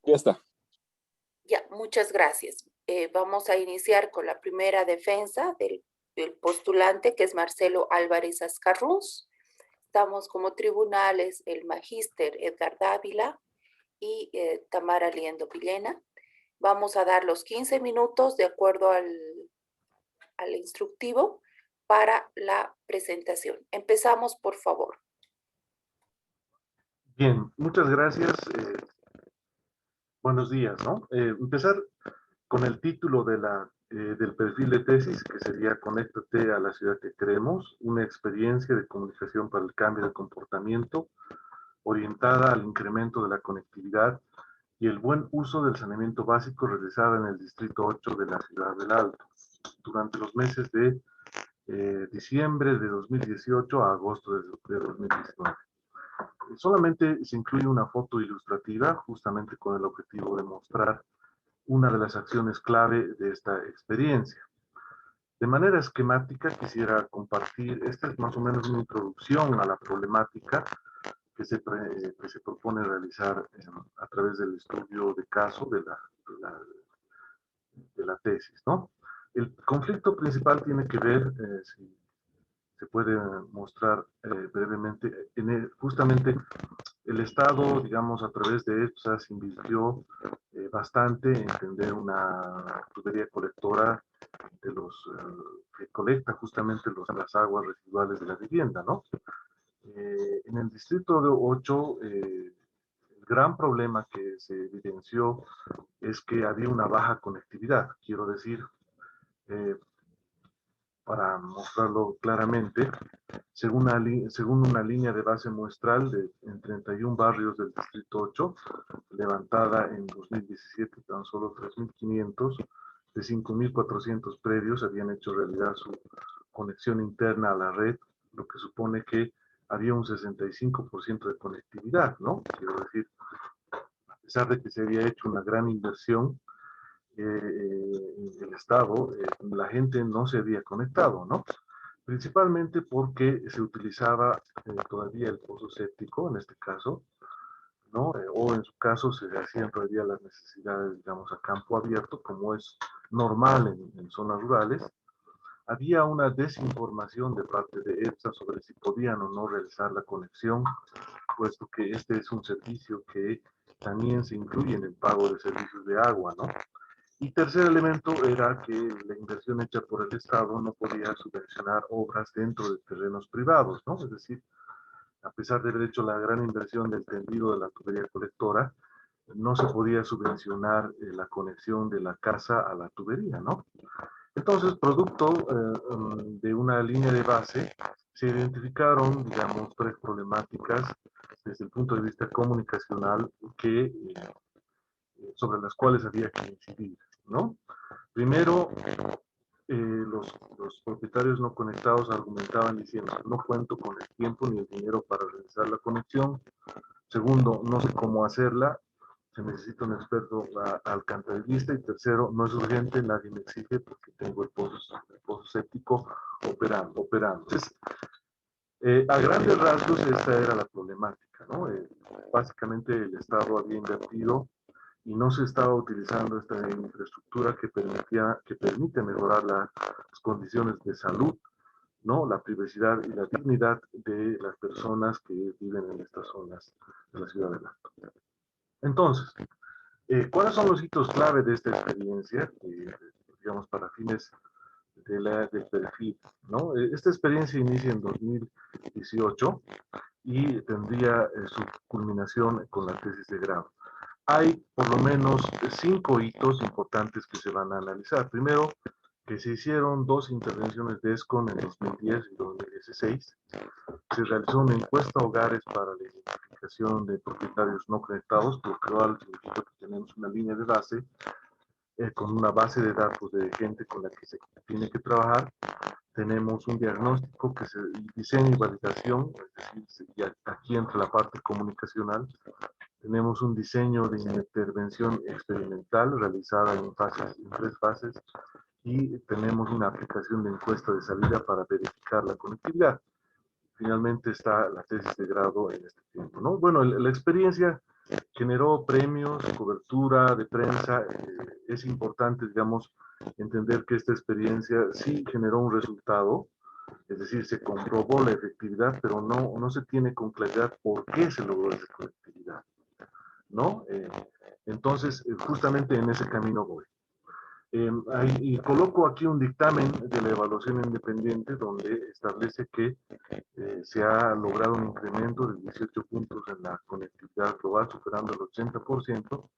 Ya está. Ya, muchas gracias. Vamos a iniciar con la primera defensa del postulante, que es Marcelo Álvarez Ascarrús. Estamos como tribunales el magíster Edgar Dávila y Tamara Liendo Villena. Vamos a dar los 15 minutos de acuerdo al instructivo para la presentación. Empezamos, por favor. Bien, muchas gracias. Buenos días, ¿no? Empezar con el título del perfil de tesis, que sería Conéctate a la ciudad que queremos, una experiencia de comunicación para el cambio de comportamiento orientada al incremento de la conectividad y el buen uso del saneamiento básico realizada en el Distrito 8 de la Ciudad del Alto, durante los meses de diciembre de 2018 a agosto de 2019. Solamente se incluye una foto ilustrativa, justamente con el objetivo de mostrar una de las acciones clave de esta experiencia. De manera esquemática quisiera compartir, esta es más o menos una introducción a la problemática que se propone realizar a través del estudio de caso de la tesis, ¿no? El conflicto principal tiene que ver, si se puede mostrar brevemente, justamente el Estado, digamos, a través de esto se invirtió bastante en tener una tubería colectora que colecta justamente las aguas residuales de la vivienda, ¿no? En el distrito de 8, el gran problema que se evidenció es que había una baja conectividad, quiero decir, para mostrarlo claramente, según una línea de base muestral en 31 barrios del Distrito 8, levantada en 2017, tan solo 3.500 de 5.400 predios habían hecho realidad su conexión interna a la red, lo que supone que había un 65% de conectividad, ¿no? Quiero decir, a pesar de que se había hecho una gran inversión, el Estado, la gente no se había conectado, ¿no? Principalmente porque se utilizaba todavía el pozo séptico, en este caso, ¿no? O en su caso se hacían todavía las necesidades, digamos, a campo abierto, como es normal en zonas rurales. Había una desinformación de parte de EPSA sobre si podían o no realizar la conexión, puesto que este es un servicio que también se incluye en el pago de servicios de agua, ¿no? Y tercer elemento era que la inversión hecha por el Estado no podía subvencionar obras dentro de terrenos privados, ¿no? Es decir, a pesar de haber hecho la gran inversión del tendido de la tubería colectora, no se podía subvencionar la conexión de la casa a la tubería, ¿no? Entonces, producto de una línea de base, se identificaron, digamos, tres problemáticas desde el punto de vista comunicacional sobre las cuales había que incidir, ¿no? Primero, los propietarios no conectados argumentaban diciendo, no cuento con el tiempo ni el dinero para realizar la conexión. Segundo, no sé cómo hacerla, se necesita un experto alcantarillista. Y tercero, no es urgente, nadie me exige porque tengo el pozo séptico operando. Entonces, a grandes rasgos esta era la problemática, ¿no? Básicamente el Estado había invertido y no se estaba utilizando esta infraestructura que permite mejorar las condiciones de salud, ¿no? La privacidad y la dignidad de las personas que viven en estas zonas de la ciudad del Alto. Entonces, ¿cuáles son los hitos clave de esta experiencia? Digamos, para fines del perfil, ¿no? Esta experiencia inicia en 2018 y tendría su culminación con la tesis de grado. Hay por lo menos 5 hitos importantes que se van a analizar. Primero, que se hicieron 2 intervenciones de ESCON en 2010 y 2016. Se realizó una encuesta a hogares para la identificación de propietarios no conectados, por lo cual significa que tenemos una línea de base con una base de datos de gente con la que se tiene que trabajar. Tenemos un diagnóstico que se diseño y validación, es decir, y aquí entra la parte comunicacional. Tenemos un diseño de intervención experimental realizada en 3 fases, y tenemos una aplicación de encuesta de salida para verificar la conectividad. Finalmente está la tesis de grado en este tiempo, ¿no? Bueno, la experiencia generó premios, cobertura de prensa. Es importante, digamos, entender que esta experiencia sí generó un resultado, es decir, se comprobó la efectividad, pero no se tiene con claridad por qué se logró esa efectividad, ¿no? Entonces, justamente en ese camino voy. Y coloco aquí un dictamen de la evaluación independiente donde establece que se ha logrado un incremento de 18 puntos en la conectividad global, superando el 80%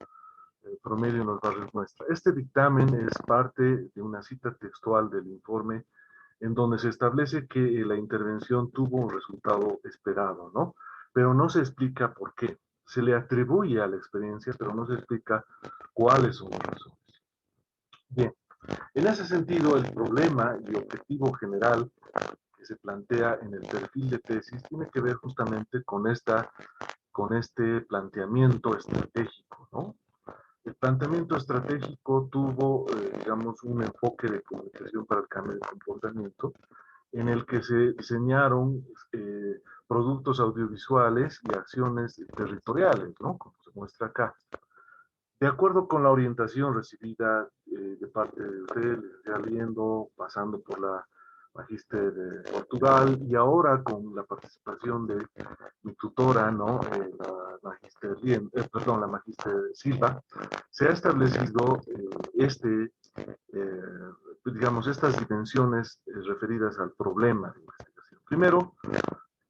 promedio en los barrios muestra. Este dictamen es parte de una cita textual del informe en donde se establece que la intervención tuvo un resultado esperado, ¿no? Pero no se explica por qué. Se le atribuye a la experiencia, pero no se explica cuáles son las razones. Bien, en ese sentido, el problema y objetivo general que se plantea en el perfil de tesis tiene que ver justamente con este planteamiento estratégico, ¿no? El planteamiento estratégico tuvo, digamos, un enfoque de comunicación para el cambio de comportamiento en el que se diseñaron productos audiovisuales y acciones territoriales, ¿no? Como se muestra acá. De acuerdo con la orientación recibida de parte de usted, ya viendo, pasando por la Magíster de Portugal y ahora con la participación de mi tutora, ¿no? La Magíster perdón, la Magíster Silva, se ha establecido digamos, estas dimensiones referidas al problema de investigación. Primero,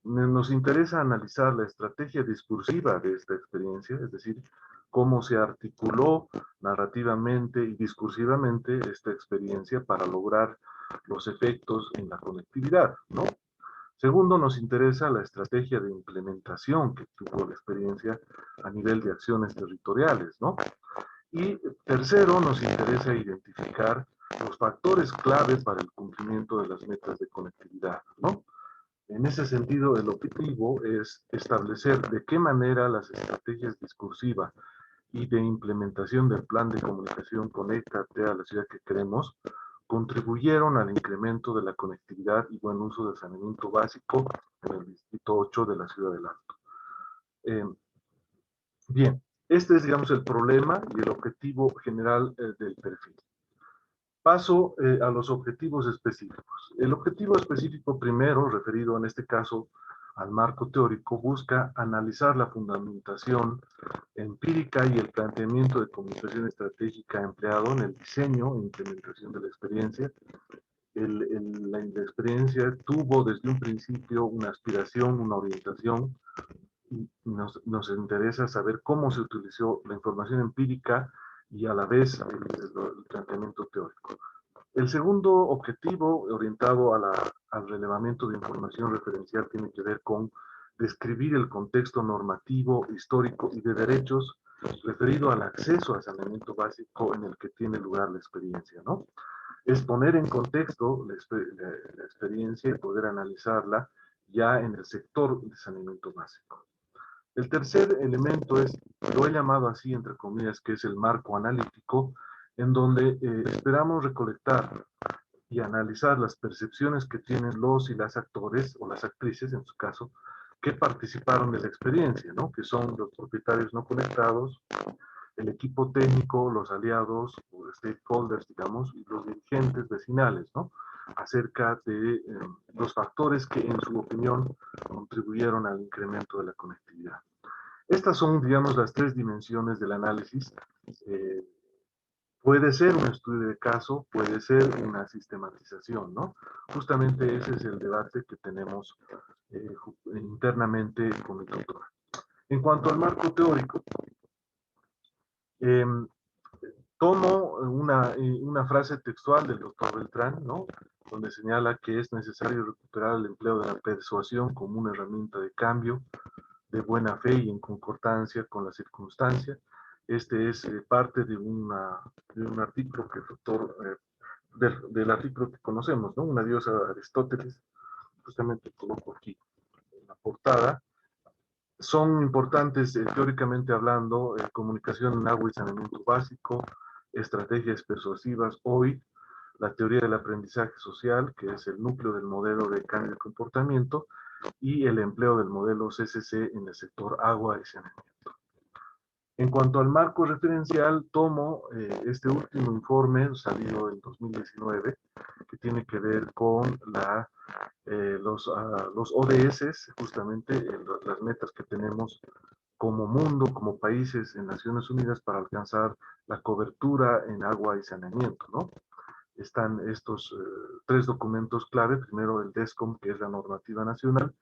nos interesa analizar la estrategia discursiva de esta experiencia, es decir, cómo se articuló narrativamente y discursivamente esta experiencia para lograr los efectos en la conectividad, ¿no? Segundo, nos interesa la estrategia de implementación que tuvo la experiencia a nivel de acciones territoriales, ¿no? Y tercero, nos interesa identificar los factores claves para el cumplimiento de las metas de conectividad, ¿no? En ese sentido, el objetivo es establecer de qué manera las estrategias discursivas y de implementación del plan de comunicación Conéctate a la ciudad que queremos contribuyeron al incremento de la conectividad y buen uso del saneamiento básico en el distrito 8 de la ciudad del Alto. Eh, bien, este es, digamos, el problema y el objetivo general del perfil. Paso a los objetivos específicos. El objetivo específico primero, referido en este caso al marco teórico, busca analizar la fundamentación empírica y el planteamiento de comunicación estratégica empleado en el diseño e implementación de la experiencia. La experiencia tuvo desde un principio una aspiración, una orientación, y nos interesa saber cómo se utilizó la información empírica y a la vez el planteamiento teórico. El segundo objetivo, orientado al relevamiento de información referencial, tiene que ver con describir el contexto normativo, histórico y de derechos referido al acceso al saneamiento básico en el que tiene lugar la experiencia, ¿no? Es poner en contexto la experiencia y poder analizarla ya en el sector de saneamiento básico. El tercer elemento es, lo he llamado así, entre comillas, que es el marco analítico, en donde esperamos recolectar y analizar las percepciones que tienen los y las actores, o las actrices en su caso, que participaron de la experiencia, ¿no? Que son los propietarios no conectados, el equipo técnico, los aliados, o stakeholders, digamos, y los dirigentes vecinales, ¿no? Acerca de los factores que, en su opinión, contribuyeron al incremento de la conectividad. Estas son, digamos, las tres dimensiones del análisis. Eh, Puede ser un estudio de caso, puede ser una sistematización, ¿no? Justamente ese es el debate que tenemos internamente con mi doctora. En cuanto al marco teórico, eh, tomo una frase textual del doctor Beltrán, ¿no? Donde señala que es necesario recuperar el empleo de la persuasión como una herramienta de cambio, de buena fe y en concordancia con la circunstancia. Este es parte de un artículo que el doctor, del artículo que conocemos, ¿no? Una diosa de Aristóteles, justamente coloco aquí en la portada. Son importantes, teóricamente hablando, comunicación en agua y saneamiento básico, estrategias persuasivas, hoy, la teoría del aprendizaje social, que es el núcleo del modelo de cambio de comportamiento, y el empleo del modelo CCC en el sector agua y saneamiento. En cuanto al marco referencial, tomo este último informe salido en 2019, que tiene que ver con los ODS, justamente las metas que tenemos como mundo, como países en Naciones Unidas para alcanzar la cobertura en agua y saneamiento, ¿no? Están estos tres documentos clave. Primero, el DESCOM, que es la normativa nacional,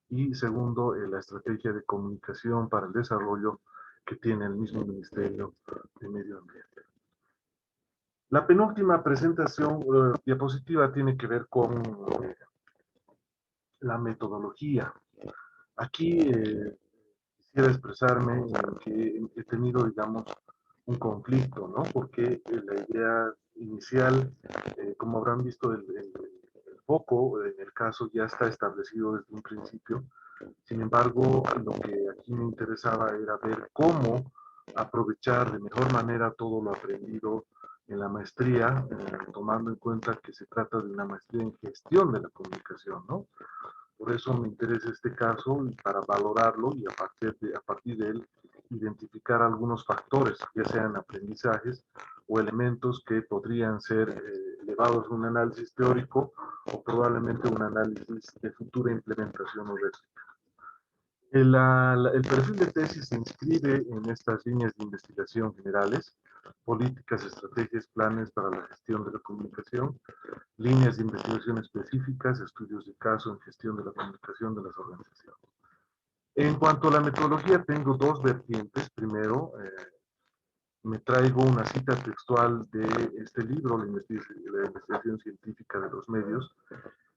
y segundo, la estrategia de comunicación para el desarrollo que tiene el mismo Ministerio de Medio Ambiente. La penúltima presentación, diapositiva, tiene que ver con la metodología. Aquí quisiera expresarme en que he tenido, digamos, un conflicto, ¿no? Porque la idea inicial, como habrán visto, el foco en el caso ya está establecido desde un principio. Sin embargo, lo que aquí me interesaba era ver cómo aprovechar de mejor manera todo lo aprendido en la maestría, tomando en cuenta que se trata de una maestría en gestión de la comunicación, ¿no? Por eso me interesa este caso y para valorarlo y a partir de él identificar algunos factores, ya sean aprendizajes o elementos que podrían ser llevados a un análisis teórico o probablemente un análisis de futura implementación o réplica. El perfil de tesis se inscribe en estas líneas de investigación generales, políticas, estrategias, planes para la gestión de la comunicación, líneas de investigación específicas, estudios de caso en gestión de la comunicación de las organizaciones. En cuanto a la metodología, tengo dos vertientes. Primero, me traigo una cita textual de este libro, la investigación científica de los medios,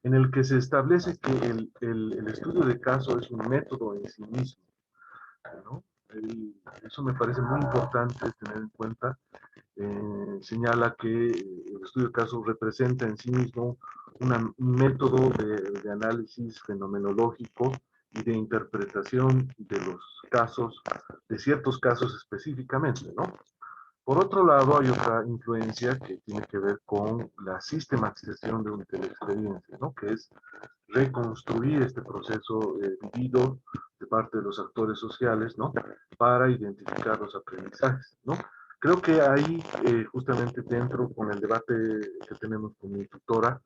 en el que se establece que el estudio de caso es un método en sí mismo, ¿no? Eso me parece muy importante tener en cuenta. Señala que el estudio de caso representa en sí mismo un método de análisis fenomenológico y de interpretación de los casos, de ciertos casos específicamente, ¿no? Por otro lado, hay otra influencia que tiene que ver con la sistematización de una experiencia, ¿no? Que es reconstruir este proceso vivido de parte de los actores sociales, ¿no? Para identificar los aprendizajes, ¿no? Creo que ahí, justamente dentro con el debate que tenemos con mi tutora,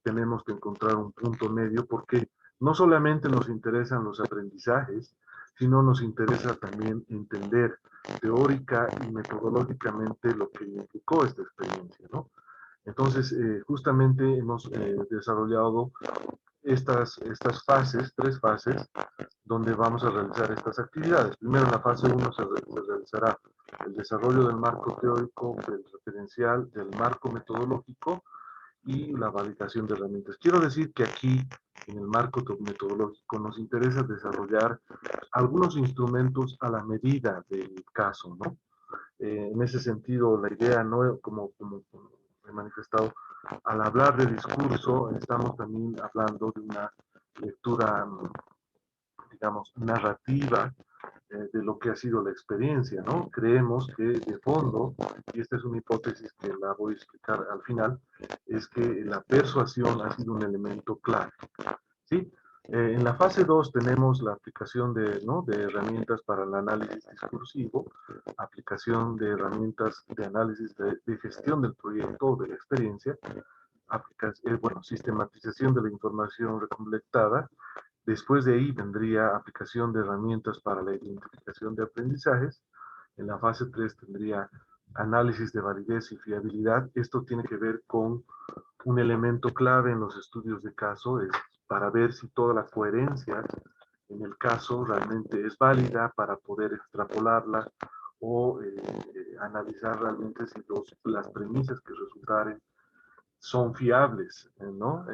tenemos que encontrar un punto medio porque no solamente nos interesan los aprendizajes, sino nos interesa también entender teórica y metodológicamente lo que implicó esta experiencia, ¿no? Entonces, justamente hemos desarrollado estas fases, tres fases, donde vamos a realizar estas actividades. Primero, en la fase 1 se realizará el desarrollo del marco teórico, del referencial, del marco metodológico y la validación de herramientas. Quiero decir que aquí, en el marco metodológico, nos interesa desarrollar algunos instrumentos a la medida del caso, ¿no? En ese sentido, la idea, no como he manifestado, al hablar de discurso, estamos también hablando de una lectura, digamos, narrativa de lo que ha sido la experiencia, ¿no? Creemos que de fondo, y esta es una hipótesis que la voy a explicar al final, es que la persuasión ha sido un elemento clave, ¿sí? En la fase 2 tenemos la aplicación de, ¿no? de herramientas para el análisis discursivo, aplicación de herramientas de análisis de gestión del proyecto o de la experiencia, bueno, sistematización de la información recolectada. Después de ahí vendría aplicación de herramientas para la identificación de aprendizajes. En la fase 3 tendría análisis de validez y fiabilidad. Esto tiene que ver con un elemento clave en los estudios de caso, es para ver si toda la coherencia en el caso realmente es válida para poder extrapolarla o analizar realmente si las premisas que resultaren son fiables, ¿no?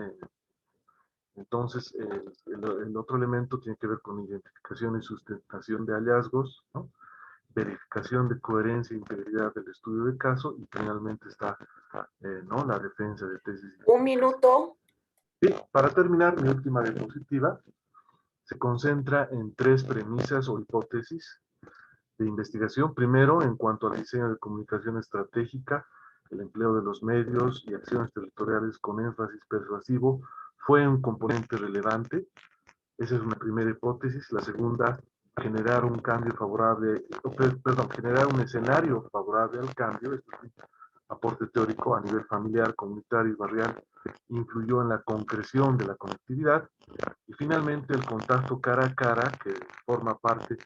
Entonces, el otro elemento tiene que ver con identificación y sustentación de hallazgos, ¿no? Verificación de coherencia e integridad del estudio de caso y finalmente está ¿no? la defensa de tesis. Un minuto. Y para terminar, mi última diapositiva se concentra en tres premisas o hipótesis de investigación. Primero, en cuanto al diseño de comunicación estratégica, el empleo de los medios y acciones territoriales con énfasis persuasivo fue un componente relevante. Esa es una primera hipótesis. La segunda, generar un cambio favorable, perdón, generar un escenario favorable al cambio, esto sí, aporte teórico a nivel familiar, comunitario y barrial, influyó en la concreción de la conectividad, y finalmente el contacto cara a cara, que forma parte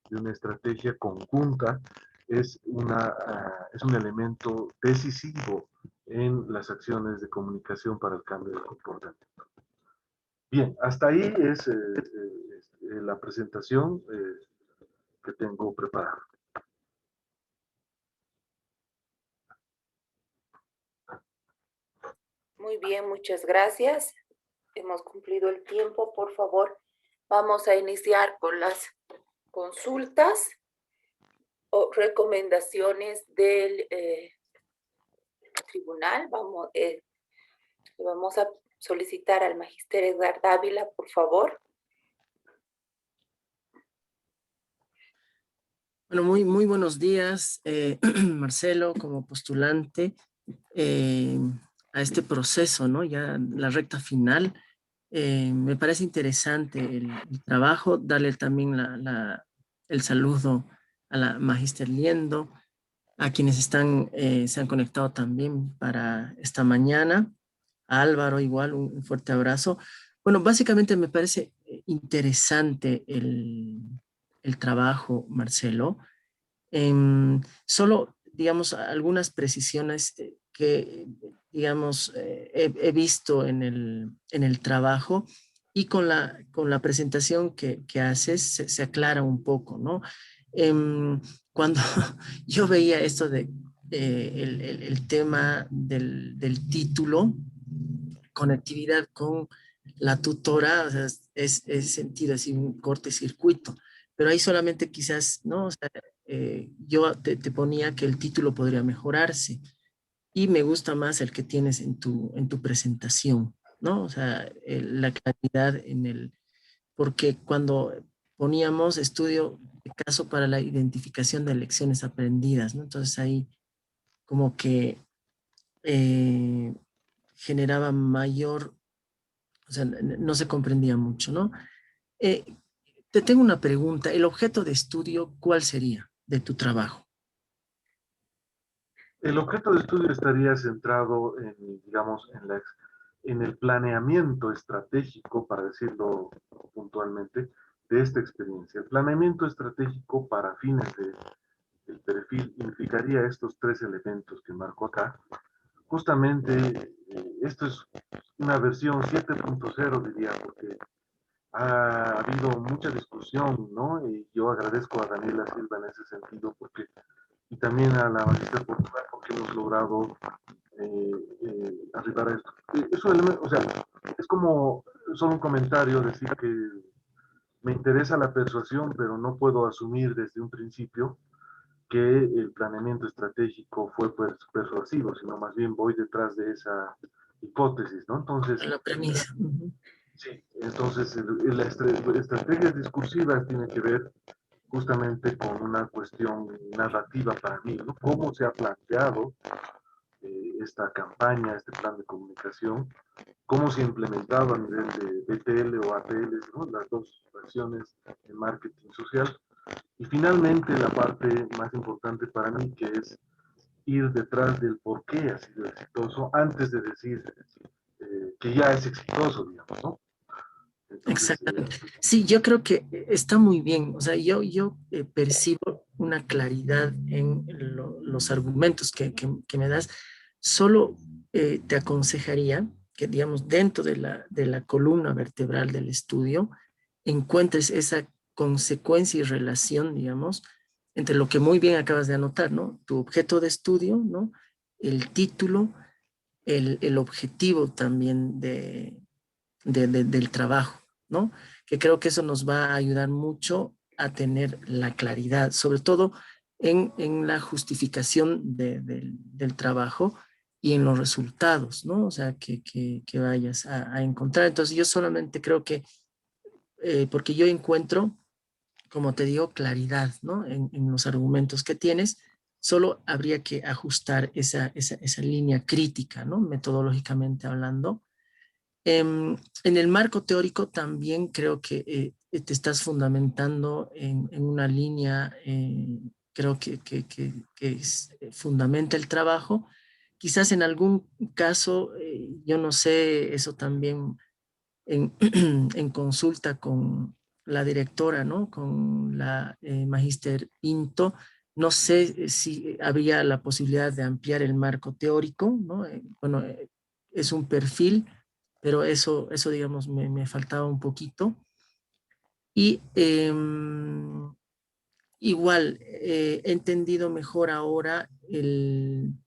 de una estrategia conjunta, es un elemento decisivo en las acciones de comunicación para el cambio de comportamiento. Bien, hasta ahí es la presentación que tengo preparada. Muy bien, muchas gracias. Hemos cumplido el tiempo. Por favor, vamos a iniciar con las consultas o recomendaciones del tribunal. Vamos a solicitar al magister Edgar Dávila, por favor. Bueno, muy buenos días, Marcelo, como postulante a este proceso, ¿no? Ya la recta final. Me parece interesante el trabajo, darle también el saludo a la Magister Liendo, a quienes se han conectado también para esta mañana. A Álvaro igual, un fuerte abrazo. Bueno, básicamente me parece interesante el trabajo, Marcelo. Solo, digamos, algunas precisiones que, digamos, he visto en el trabajo y con la presentación que haces se aclara un poco, ¿no? Cuando yo veía esto de el tema del título, conectividad con la tutora, o sea, es sentido así un cortocircuito, pero ahí solamente quizás, ¿no? O sea, yo te ponía que el título podría mejorarse y me gusta más el que tienes en tu presentación, ¿no? O sea, la claridad porque cuando poníamos estudio de caso para la identificación de lecciones aprendidas, ¿no? Entonces ahí como que eh, generaba mayor, o sea, no se comprendía mucho, ¿no? Eh, te tengo una pregunta. ¿El objeto de estudio cuál sería de tu trabajo? El objeto de estudio estaría centrado en, digamos, en el planeamiento estratégico, para decirlo puntualmente, de esta experiencia. El planeamiento estratégico para fines del perfil implicaría estos tres elementos que marco acá. Justamente, esto es una versión 7.0, diría, porque ha habido mucha discusión, ¿no? Y yo agradezco a Daniela Silva en ese sentido, porque y también a la Magister Portugal, porque hemos logrado arribar a esto. Es un elemento, o sea, es como solo un comentario decir que me interesa la persuasión, pero no puedo asumir desde un principio que el planeamiento estratégico fue persuasivo, sino más bien voy detrás de esa hipótesis, ¿no? Entonces, La premisa. sí, entonces las estrategias discursivas tienen que ver justamente con una cuestión narrativa para mí, ¿no? ¿Cómo se ha planteado esta campaña, este plan de comunicación? ¿Cómo se ha implementado a nivel de BTL o ATL, ¿no? Las dos versiones de marketing social? Y finalmente la parte más importante para mí, que es ir detrás del por qué ha sido exitoso antes de decir que ya es exitoso, digamos, ¿no? Entonces, Exactamente. Sí, yo creo que está muy bien. O sea, yo percibo una claridad en los argumentos que me das. Solo te aconsejaría que, digamos, dentro de la columna vertebral del estudio, encuentres esa consecuencia y relación, digamos, entre lo que muy bien acabas de anotar, ¿no? Tu objeto de estudio, ¿no? El título, el objetivo también del trabajo, ¿no? Que creo que eso nos va a ayudar mucho a tener la claridad, sobre todo en la justificación del trabajo y en los resultados, ¿no? O sea, que vayas a encontrar. Entonces yo solamente creo que, porque yo encuentro, como te digo, claridad, ¿no? En los argumentos que tienes, solo habría que ajustar esa línea crítica, ¿no? Metodológicamente hablando, en el marco teórico también creo que te estás fundamentando en una línea, creo que fundamenta el trabajo. Quizás en algún caso, yo no sé, eso también en, en consulta con la directora, ¿no? Con la magíster Pinto, no sé si había la posibilidad de ampliar el marco teórico, ¿no? Bueno, es un perfil, pero eso digamos, me faltaba un poquito. Y igual, he entendido mejor ahora el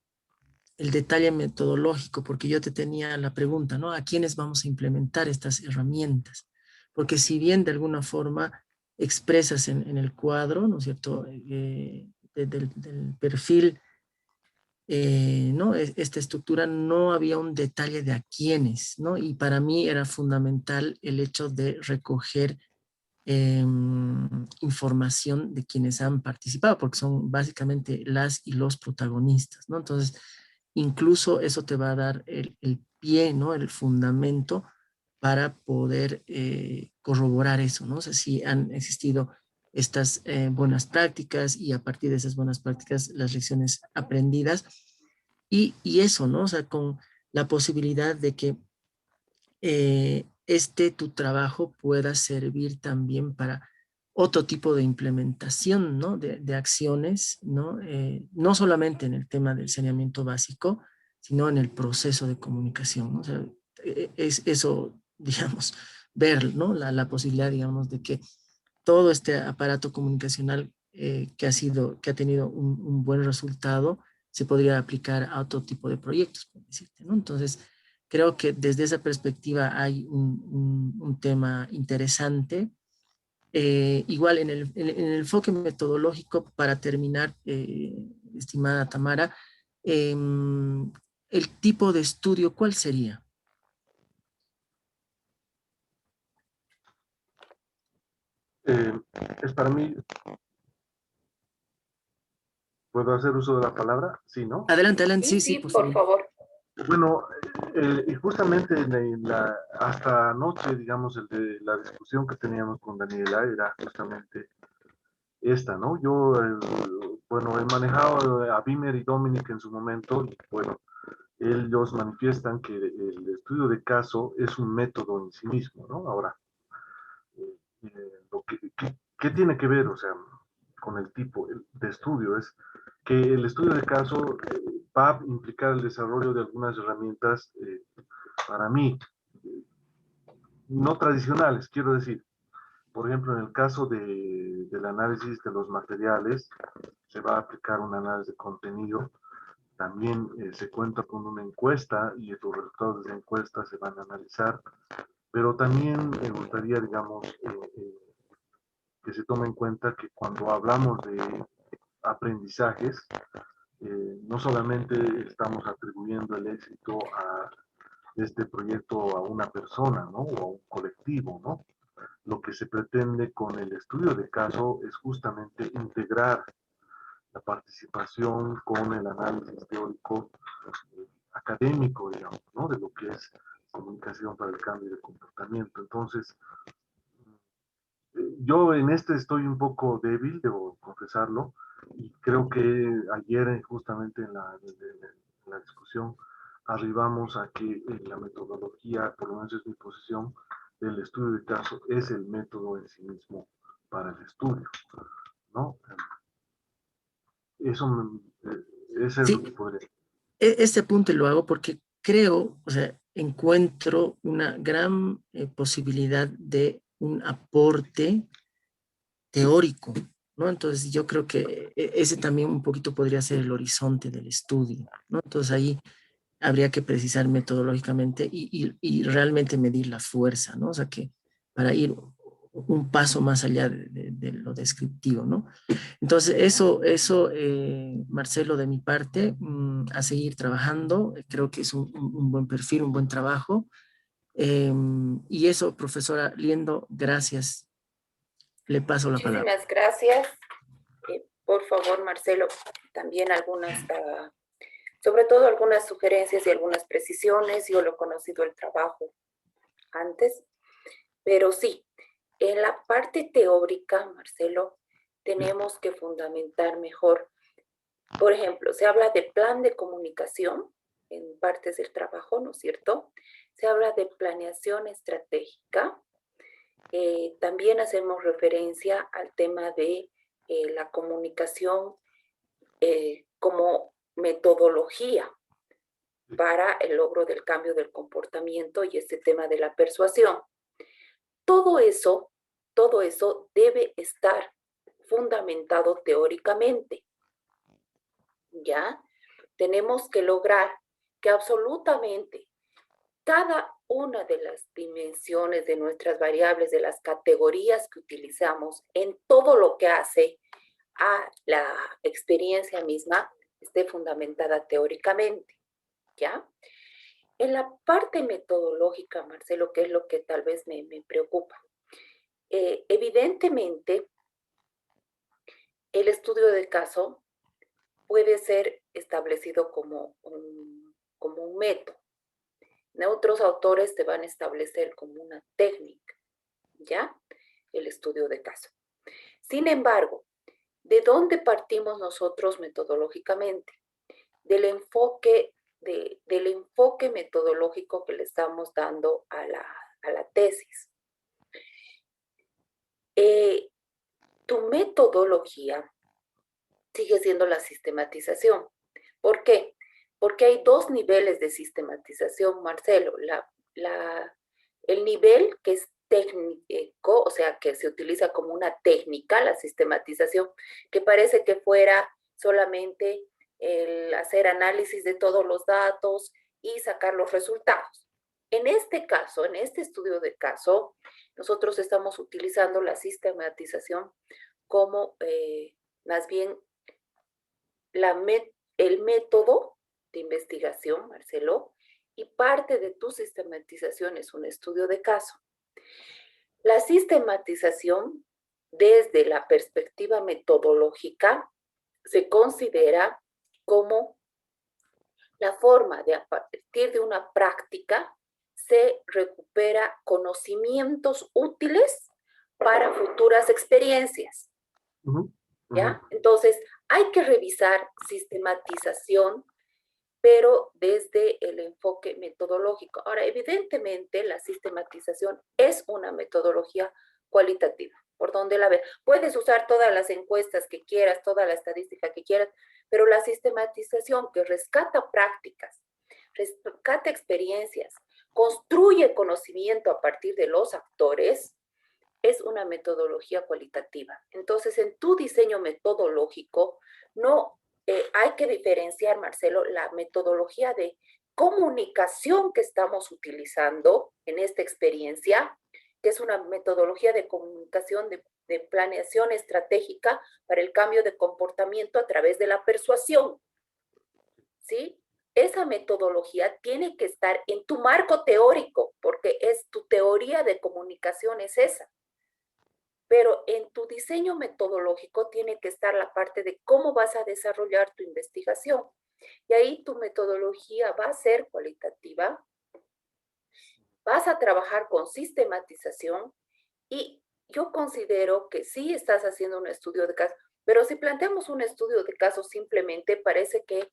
detalle metodológico, porque yo te tenía la pregunta, ¿no? ¿A quiénes vamos a implementar estas herramientas? Porque si bien de alguna forma expresas en el cuadro, ¿no es cierto?, del perfil, ¿no? Esta estructura, no había un detalle de a quiénes, ¿no? Y para mí era fundamental el hecho de recoger información de quienes han participado, porque son básicamente las y los protagonistas, ¿no? Entonces, incluso eso te va a dar el pie, ¿no? El fundamento para poder corroborar eso, ¿no? O sea, si han existido estas buenas prácticas y a partir de esas buenas prácticas las lecciones aprendidas y eso, ¿no? O sea, con la posibilidad de que tu trabajo pueda servir también para otro tipo de implementación, ¿no? De acciones, ¿no? No solamente en el tema del saneamiento básico, sino en el proceso de comunicación, ¿no? O sea, es eso, digamos, ver, ¿no? La posibilidad, digamos, de que todo este aparato comunicacional que ha tenido un buen resultado se podría aplicar a otro tipo de proyectos, por decirte, ¿no? Entonces, creo que desde esa perspectiva hay un tema interesante. Igual en el enfoque metodológico, para terminar, estimada Tamara, el tipo de estudio, ¿cuál sería? Eh, es para mí, ¿puedo hacer uso de la palabra? Sí, ¿no? Adelante, adelante, Sí, sí, sí, sí, por por favor. favor. Bueno, y justamente hasta anoche, digamos, la discusión que teníamos con Daniela era justamente esta, ¿no? Yo, bueno, he manejado a Bimer y Dominic en su momento y, bueno, ellos manifiestan que el estudio de caso es un método en sí mismo, ¿no? Ahora, ¿qué tiene que ver, o sea, con el tipo de estudio? Es que el estudio de caso va a implicar el desarrollo de algunas herramientas, para mí, no tradicionales, quiero decir. Por ejemplo, en el caso del análisis de los materiales, se va a aplicar un análisis de contenido. También se cuenta con una encuesta y los resultados de la encuesta se van a analizar. Pero también me gustaría, digamos, que se tome en cuenta que cuando hablamos de aprendizajes, no solamente estamos atribuyendo el éxito de este proyecto a una persona, ¿no? O a un colectivo, ¿no? Lo que se pretende con el estudio de caso es justamente integrar la participación con el análisis teórico académico, digamos, ¿no? De lo que es comunicación para el cambio de comportamiento. Entonces, yo en este estoy un poco débil, debo confesarlo, y creo que ayer justamente en la discusión arribamos a que la metodología, por lo menos es mi posición, del estudio de caso es el método en sí mismo para el estudio, ¿no? Eso, ese es lo que Sí, podría. este apunte lo hago porque creo, o sea, encuentro una gran posibilidad de un aporte teórico, ¿no? Entonces yo creo que ese también un poquito podría ser el horizonte del estudio, ¿no? Entonces ahí habría que precisar metodológicamente y realmente medir la fuerza, ¿no? O sea, que para ir un paso más allá de lo descriptivo, ¿no? Entonces, eso Marcelo, de mi parte, a seguir trabajando, creo que es un buen perfil, un buen trabajo. Y eso, profesora Liendo, gracias. Le paso la palabra. Muchísimas gracias. Por favor, Marcelo, también algunas, sobre todo algunas sugerencias y algunas precisiones. Yo lo he conocido el trabajo antes, pero sí, En la parte teórica, Marcelo, tenemos que fundamentar mejor. Por ejemplo, se habla de plan de comunicación en partes del trabajo, ¿no es cierto? Se habla de planeación estratégica. También hacemos referencia al tema de la comunicación como metodología para el logro del cambio del comportamiento y este tema de la persuasión. Todo eso debe estar fundamentado teóricamente, ¿ya? Tenemos que lograr que absolutamente cada una de las dimensiones de nuestras variables, de las categorías que utilizamos en todo lo que hace a la experiencia misma, esté fundamentada teóricamente, ¿ya? En la parte metodológica, Marcelo, que es lo que tal vez me preocupa, evidentemente el estudio de caso puede ser establecido como un método. Otros autores te van a establecer como una técnica, ¿ya? El estudio de caso. Sin embargo, ¿de dónde partimos nosotros metodológicamente? Del enfoque metodológico que le estamos dando a la tesis. Tu metodología sigue siendo la sistematización. ¿Por qué? Porque hay dos niveles de sistematización, Marcelo. El nivel que es técnico, o sea, que se utiliza como una técnica, la sistematización, que parece que fuera solamente el hacer análisis de todos los datos y sacar los resultados. En este caso, en este estudio de caso, nosotros estamos utilizando la sistematización como más bien el método de investigación, Marcelo, y parte de tu sistematización es un estudio de caso. La sistematización, desde la perspectiva metodológica, se considera como la forma de, a partir de una práctica, se recupera conocimientos útiles para futuras experiencias. ¿Ya? Entonces, hay que revisar sistematización, pero desde el enfoque metodológico. Ahora, evidentemente, la sistematización es una metodología cualitativa, por donde la ves. Puedes usar todas las encuestas que quieras, toda la estadística que quieras, pero la sistematización que rescata prácticas, rescata experiencias, construye conocimiento a partir de los actores, es una metodología cualitativa. Entonces, en tu diseño metodológico, no hay que diferenciar, Marcelo, la metodología de comunicación que estamos utilizando en esta experiencia, que es una metodología de comunicación de planeación estratégica para el cambio de comportamiento a través de la persuasión. ¿Sí? Esa metodología tiene que estar en tu marco teórico, porque es tu teoría de comunicación, es esa. Pero en tu diseño metodológico tiene que estar la parte de cómo vas a desarrollar tu investigación. Y ahí tu metodología va a ser cualitativa, vas a trabajar con sistematización y yo considero que sí estás haciendo un estudio de caso, pero si planteamos un estudio de caso simplemente parece que,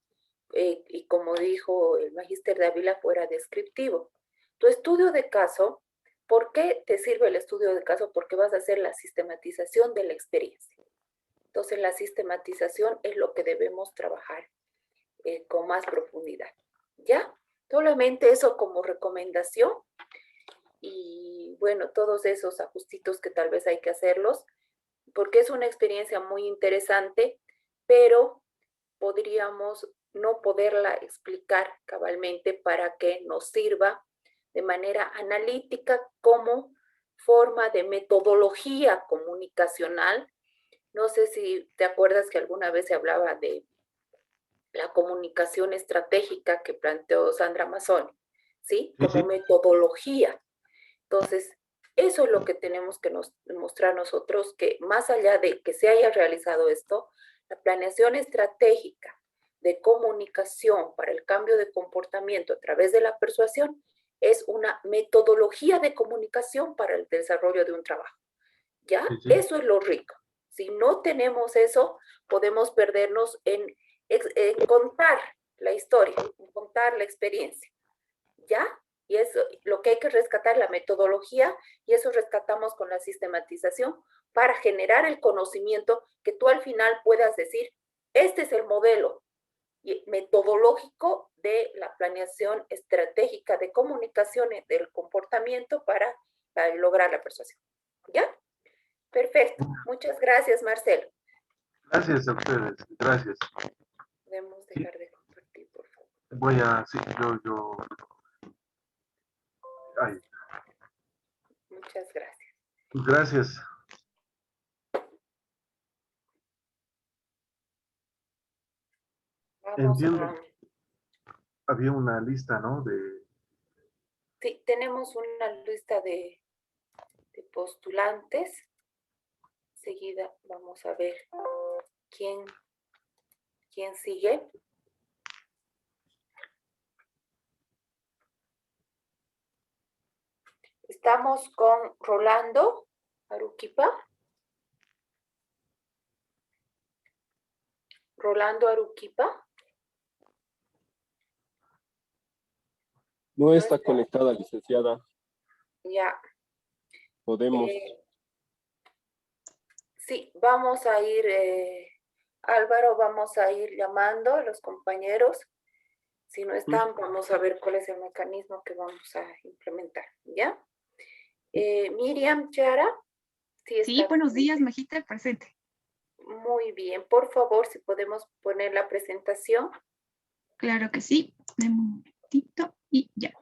y como dijo el magíster Dávila, fuera descriptivo. Tu estudio de caso, ¿por qué te sirve el estudio de caso? Porque vas a hacer la sistematización de la experiencia. Entonces, la sistematización es lo que debemos trabajar con más profundidad. ¿Ya? Solamente eso como recomendación. Y bueno, todos esos ajustitos que tal vez hay que hacerlos, porque es una experiencia muy interesante, pero podríamos no poderla explicar cabalmente para que nos sirva de manera analítica como forma de metodología comunicacional. No sé si te acuerdas que alguna vez se hablaba de la comunicación estratégica que planteó Sandra Mazzoni, ¿sí? Como metodología. Entonces, eso es lo que tenemos que mostrar nosotros, que más allá de que se haya realizado esto, la planeación estratégica de comunicación para el cambio de comportamiento a través de la persuasión es una metodología de comunicación para el desarrollo de un trabajo. ¿Ya? Sí, sí. Eso es lo rico. Si no tenemos eso, podemos perdernos en contar la historia, en contar la experiencia. ¿Ya? Y eso, lo que hay que rescatar, la metodología, y eso rescatamos con la sistematización para generar el conocimiento que tú al final puedas decir, este es el modelo metodológico de la planeación estratégica de comunicaciones del comportamiento para lograr la persuasión. ¿Ya? Perfecto. Muchas gracias, Marcelo. Gracias a ustedes, gracias. Podemos Sí, dejar de compartir, por favor. voy a, sí, ay, Muchas gracias. gracias. Vamos Entiendo, a... había una lista, ¿no? Sí, tenemos una lista de postulantes. Enseguida vamos a ver quién sigue. Estamos con Rolando Aruquipa. Rolando Aruquipa. No está conectada, licenciada. Ya. Podemos. Sí, vamos a ir, Álvaro, vamos a ir llamando a los compañeros. Si no están, vamos a ver cuál es el mecanismo que vamos a implementar, ¿ya? Miriam, Chara. Sí, buenos días, Majita, presente. Muy bien, por favor, si podemos poner la presentación. Claro que sí. Deme un momentito y ya.